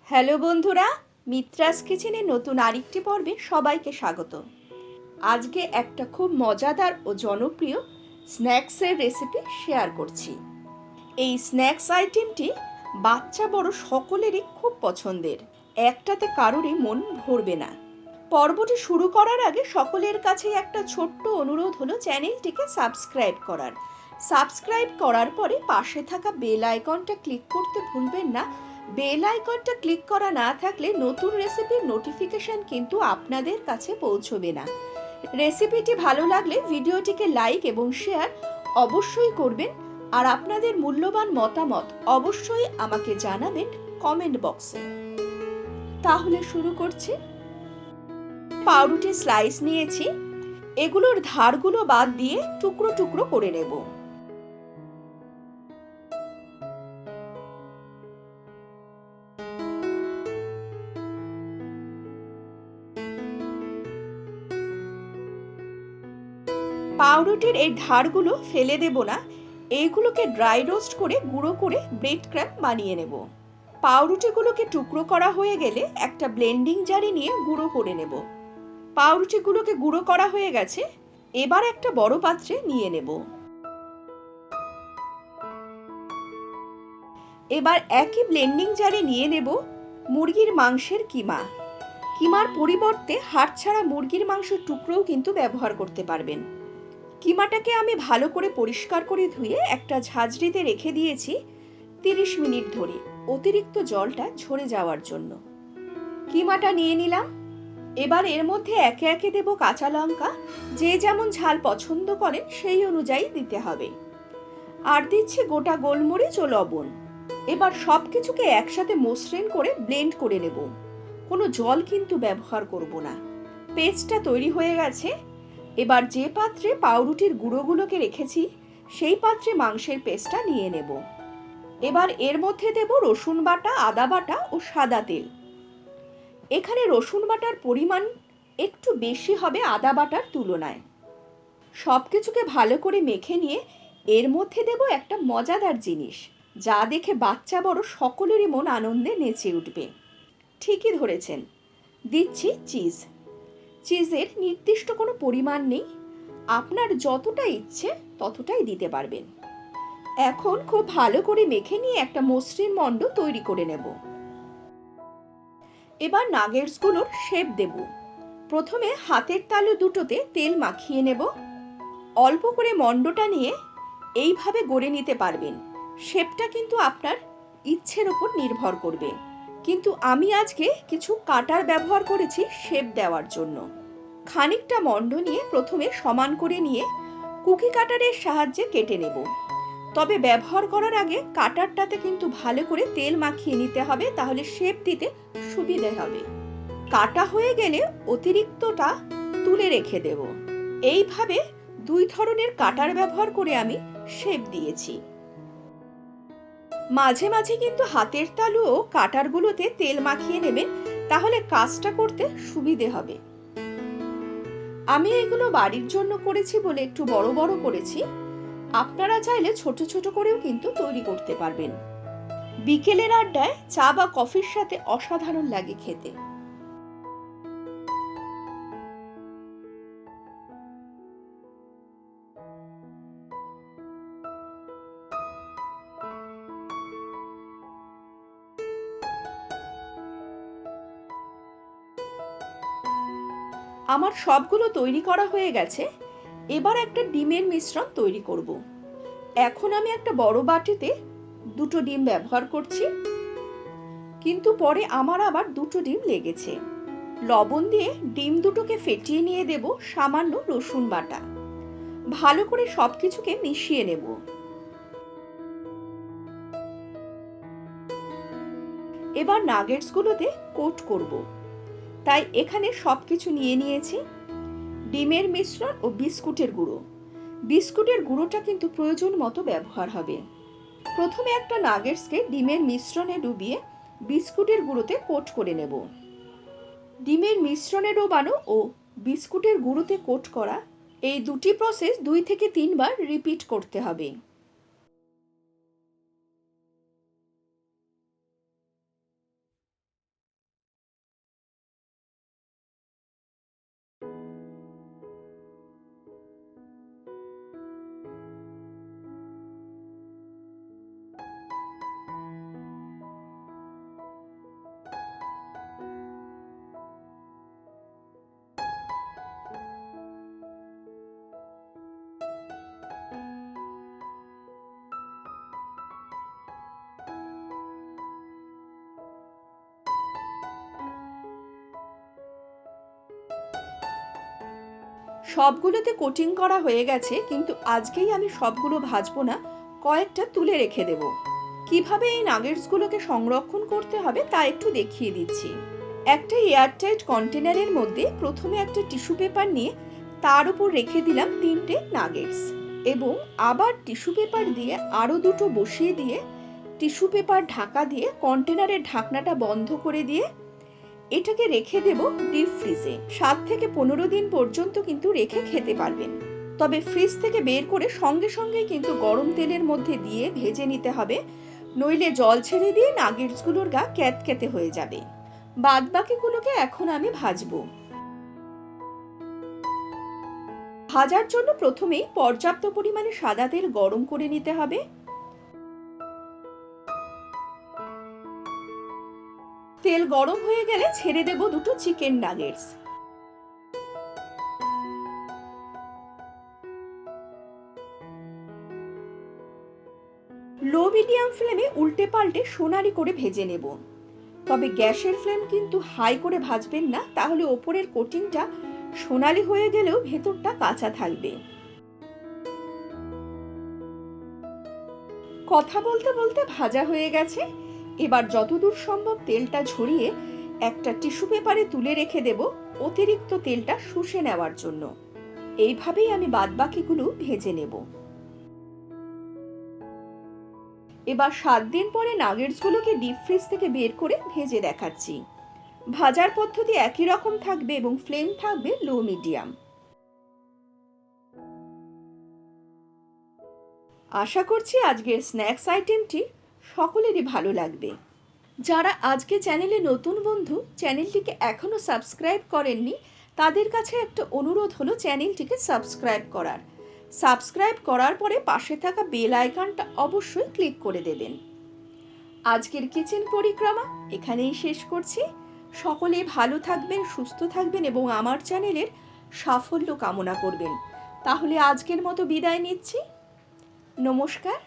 Hello বন্ধুরা, মিত্রাস কিচেনে নতুন আরেকটি পর্বে সবাইকে স্বাগত। আজকে একটা খুব মজাদার ও জনপ্রিয় স্ন্যাক্সের রেসিপি শেয়ার করছি। এই স্ন্যাক্স আইটেমটি বাচ্চা বড় সকলেরই খুব পছন্দের, একটাতে কারোরই মন ভরবে না। পর্বটি শুরু করার আগে সকলের কাছে একটা ছোট্ট অনুরোধ হলো চ্যানেলটিকে সাবস্ক্রাইব করার। সাবস্ক্রাইব করার পরে পাশে থাকা বেল আইকনটা ক্লিক করতে ভুলবেন না। বেল আইকনটা ক্লিক করা না থাকলে নতুন রেসিপির নোটিফিকেশন কিন্তু আপনাদের কাছে পৌঁছবে না। রেসিপিটি ভালো লাগলে ভিডিওটিকে লাইক এবং শেয়ার অবশ্যই করবেন, আর আপনাদের মূল্যবান মতামত অবশ্যই আমাকে জানাবেন কমেন্ট বক্সে। তাহলে শুরু করছি। পাউরুটির স্লাইস নিয়েছি, এগুলোর ধারগুলো বাদ দিয়ে টুকরো টুকরো করে নেব। পাউরুটির এই ধারগুলো ফেলে দেব না, এইগুলোকে ড্রাই রোস্ট করে গুঁড়ো করে ব্রেড ক্রাম্ব বানিয়ে নেব। পাউরুটিগুলোকে টুকরো করা হয়ে গেলে একটা ব্লেন্ডিং জারে নিয়ে গুঁড়ো করে নেব। পাউরুটিগুলোকে গুঁড়ো করা হয়ে গেছে, এবার একটা বড় পাত্রে নিয়ে নেব। এবার একই ব্লেন্ডিং জারে নিয়ে নেব মুরগির মাংসের কিমা। কিমার পরিবর্তে হাড় ছাড়া মুরগির মাংসের টুকরোও কিন্তু ব্যবহার করতে পারবেন। কিমাটাকে আমি ভালো করে পরিষ্কার করে ধুয়ে একটা ঝাঁঝরিতে রেখে দিয়েছি 30 মিনিট ধরে, অতিরিক্ত জলটা ঝরে যাওয়ার জন্য। কিমাটা নিয়ে নিলাম। এবার এর মধ্যে একে একে দেব কাঁচা লঙ্কা, যে যেমন ঝাল পছন্দ করেন সেই অনুযায়ী দিতে হবে। আর দিচ্ছি গোটা গোলমরিচ ও লবণ। এবার সব কিছুকে একসাথে মসৃণ করে ব্লেন্ড করে নেব, কোনো জল কিন্তু ব্যবহার করব না। পেস্টটা তৈরি হয়ে গেছে। এবার যে পাত্রে পাউরুটির গুঁড়োগুলোকে রেখেছি সেই পাত্রে মাংসের পেস্টটা নিয়ে নেব। এবার এর মধ্যে দেব রসুন বাটা, আদা বাটা ও সাদা তেল। এখানে রসুন বাটার পরিমাণ একটু বেশি হবে আদা বাটার তুলনায়। সব কিছুকে ভালো করে মেখে নিয়ে এর মধ্যে দেব একটা মজাদার জিনিস, যা দেখে বাচ্চা বড় সকলেরই মন আনন্দে নেচে উঠবে। ঠিকই ধরেছেন, দিচ্ছি চিজ। চিজের নির্দিষ্ট কোনো পরিমাণ নেই, আপনার যতটা ইচ্ছে ততটাই দিতে পারবেন। এখন খুব ভালো করে মেখে নিয়ে একটা মসৃণ মণ্ড তৈরি করে নেব। এবার নাগেটসগুলোর শেপ দেব। প্রথমে হাতের তালু দুটোতে তেল মাখিয়ে নেব। অল্প করে মণ্ডটা নিয়ে এইভাবে গড়ে নিতে পারবেন। শেপটা কিন্তু আপনার ইচ্ছের ওপর নির্ভর করবে, কিন্তু আমি আজকে কিছু কাটার ব্যবহার করেছি শেপ দেওয়ার জন্য। খানিকটা মণ্ড নিয়ে প্রথমে সমান করে নিয়ে কুকি কাটারের সাহায্যে কেটে নেব। তবে ব্যবহার করার আগে কাটারটাতে কিন্তু ভালো করে তেল মাখিয়ে নিতে হবে, তাহলে শেপ দিতে সুবিধে হবে। কাটা হয়ে গেলে অতিরিক্তটা তুলে রেখে দেব। এইভাবে দুই ধরনের কাটার ব্যবহার করে আমি শেপ দিয়েছি। মাঝে মাঝে কিন্তু হাতের তালু ও কাটারগুলোতে তেল মাখিয়ে নেবেন, তাহলে কাজটা করতে সুবিধে হবে। আমি এগুলো বাড়ির জন্য করেছি বলে একটু বড় বড় করেছি, আপনারা চাইলে ছোট ছোট করেও কিন্তু তৈরি করতে পারবেন। বিকেলের আড্ডায় চা বা কফির সাথে অসাধারণ লাগে খেতে। আমার সবগুলো তৈরি করা হয়ে গেছে। এবার একটা ডিমের মিশ্রণ তৈরি করব। এখন আমি একটা বড় বাটিতে দুটো ডিম ব্যবহার করছি, কিন্তু পরে আমার আবার দুটো ডিম লেগেছে। লবণ দিয়ে ডিম দুটোকে ফেটিয়ে নিয়ে দেব সামান্য রসুন বাটা। ভালো করে সবকিছুকে মিশিয়ে নেব। এবার নাগেটসগুলোতে কোট করব, তাই এখানে সবকিছু নিয়ে নিয়েছি। ডিমের মিশ্রণ ও বিস্কুটের গুঁড়ো। বিস্কুটের গুঁড়োটা কিন্তু প্রয়োজন মতো ব্যবহার হবে। প্রথমে একটা নাগেটসকে ডিমের মিশ্রণে ডুবিয়ে বিস্কুটের গুঁড়োতে কোট করে নেব। ডিমের মিশ্রণে ডোবানো ও বিস্কুটের গুঁড়োতে কোট করা, এই দুটি প্রসেস 2 থেকে 3 বার রিপিট করতে হবে। সবগুলোতে কোটিং করা হয়ে গেছে, কিন্তু আজকেই আমি সবগুলো ভাজবো না, কয়েকটা তুলে রেখে দেব। কিভাবে এই নাগেটসগুলোকে সংরক্ষণ করতে হবে তা একটু দেখিয়ে দিচ্ছি। একটা এয়ারটাইট কন্টেনারের মধ্যে প্রথমে একটা টিস্যু পেপার নিয়ে তার উপর রেখে দিলাম 3টে নাগেটস, এবং আবার টিস্যু পেপার দিয়ে আরও 2টো বসিয়ে দিয়ে টিস্যু পেপার ঢাকা দিয়ে কন্টেনারের ঢাকনাটা বন্ধ করে দিয়ে এটাকে রেখে দেব ডিপ ফ্রিজে। 7 থেকে 15 দিন পর্যন্ত কিন্তু রেখে খেতে পারবেন। তবে ফ্রিজ থেকে বের করে সঙ্গে সঙ্গেই কিন্তু গরম তেলের মধ্যে দিয়ে ভেজে নিতে হবে, নইলে জল ছেড়ে দিয়ে নাগেটসগুলোর গা ক্যাতক্যাতে হয়ে যাবে। বাদ বাকিগুলোকে এখন আমি ভাজবো। ভাজার জন্য প্রথমেই পর্যাপ্ত পরিমাণে সাদা তেল গরম করে নিতে হবে। তেল গরম হয়ে গেলে ছেড়ে দেব 2টো চিকেন নাগেটস। লো মিডিয়াম ফ্লেমে উল্টে পাল্টে সোনালি করে ভেজে নেব। তবে গ্যাসের ফ্লেম কিন্তু হাই করে ভাজবেন না, তাহলে ওপরের কোটিংটা সোনালি হয়ে গেলেও ভেতরটা কাঁচা থাকবে। কথা বলতে বলতে ভাজা হয়ে গেছে। এবার যতদূর সম্ভব তেলটা ঝরিয়ে একটা টিস্যু পেপারে তুলে রেখে দেব অতিরিক্ত তেলটা শুষে নেওয়ার জন্য। এইভাবেই আমি বাদবাকিগুলো ভেজে নেব। এবার 7 দিন পরে নাগেটসগুলোকে ডিপ ফ্রিজ থেকে বের করে ভেজে দেখাচ্ছি। ভাজার পদ্ধতি একই রকম থাকবে এবং ফ্লেম থাকবে লো মিডিয়াম। আশা করছি আজকের স্ন্যাক্স আইটেমটি সকলেরই ভালো লাগবে। যারা আজকে চ্যানেলে নতুন বন্ধু, চ্যানেলটিকে এখনও সাবস্ক্রাইব করেননি, তাদের কাছে একটা অনুরোধ হলো চ্যানেলটিকে সাবস্ক্রাইব করার। সাবস্ক্রাইব করার পরে পাশে থাকা বেল আইকনটা অবশ্যই ক্লিক করে দেবেন। আজকের কিচেন পরিক্রমা এখানেই শেষ করছি। সকলে ভালো থাকবেন, সুস্থ থাকবেন এবং আমার চ্যানেলের সাফল্য কামনা করবেন। তাহলে আজকের মতো বিদায় নিচ্ছি। নমস্কার।